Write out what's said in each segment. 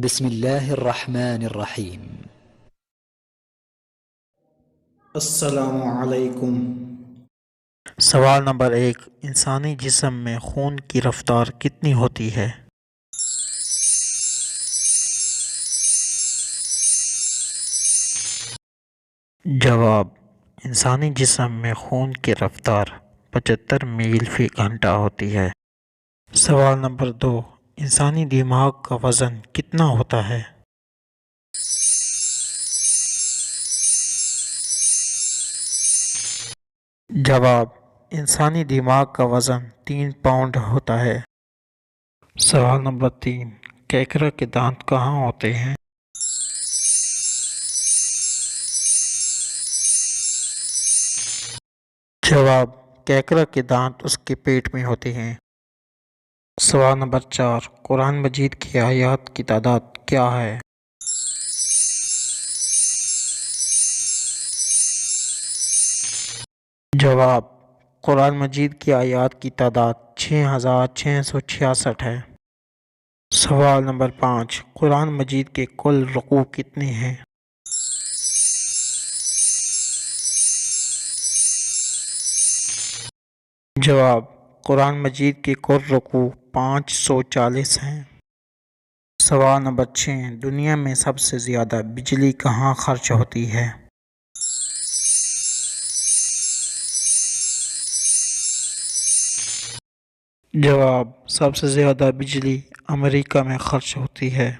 بسم الله الرحمن الرحيم. السلام علیکم۔ سوال نمبر 1، انسانی جسم میں خون کی رفتار کتنی ہوتی ہے؟ جواب: انسانی جسم میں خون کی رفتار 75 میل فی گھنٹہ ہوتی ہے۔ سوال نمبر 2، انسانی دماغ کا وزن کتنا ہوتا ہے؟ جواب: انسانی دماغ کا وزن 3 پاؤنڈ ہوتا ہے۔ سوال نمبر 3، کیکڑے کے دانت کہاں ہوتے ہیں؟ جواب: کیکڑے کے دانت اس کے پیٹ میں ہوتے ہیں۔ سوال نمبر 4، قرآن مجید کی آیات کی تعداد کیا ہے؟ جواب: قرآن مجید کی آیات کی تعداد 6666 ہے۔ سوال نمبر 5، قرآن مجید کے کل رکوع کتنے ہیں؟ جواب: قرآن مجید کے کل رکوع 540 ہیں۔ سوال نمبر 6، دنیا میں سب سے زیادہ بجلی کہاں خرچ ہوتی ہے؟ جواب: سب سے زیادہ بجلی امریکہ میں خرچ ہوتی ہے۔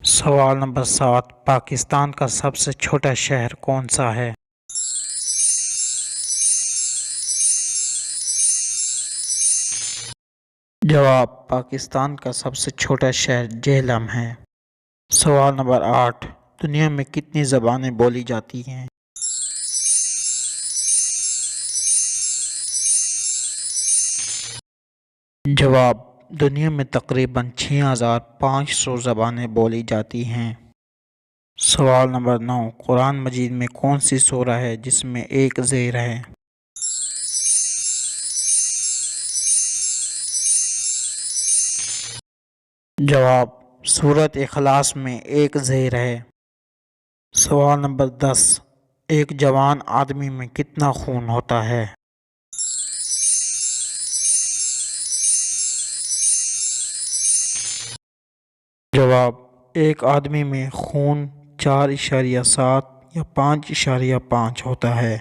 سوال نمبر 7، پاکستان کا سب سے چھوٹا شہر کون سا ہے؟ جواب: پاکستان کا سب سے چھوٹا شہر جہلم ہے۔ سوال نمبر 8، دنیا میں کتنی زبانیں بولی جاتی ہیں؟ جواب: دنیا میں تقریباً 6500 زبانیں بولی جاتی ہیں۔ سوال نمبر 9، قرآن مجید میں کون سی سورہ ہے جس میں ایک زیر ہے؟ جواب: سورۃ اخلاص میں ایک زیر ہے۔ سوال نمبر 10، ایک جوان آدمی میں کتنا خون ہوتا ہے؟ جواب: ایک آدمی میں خون 4.7 یا 5.5 ہوتا ہے۔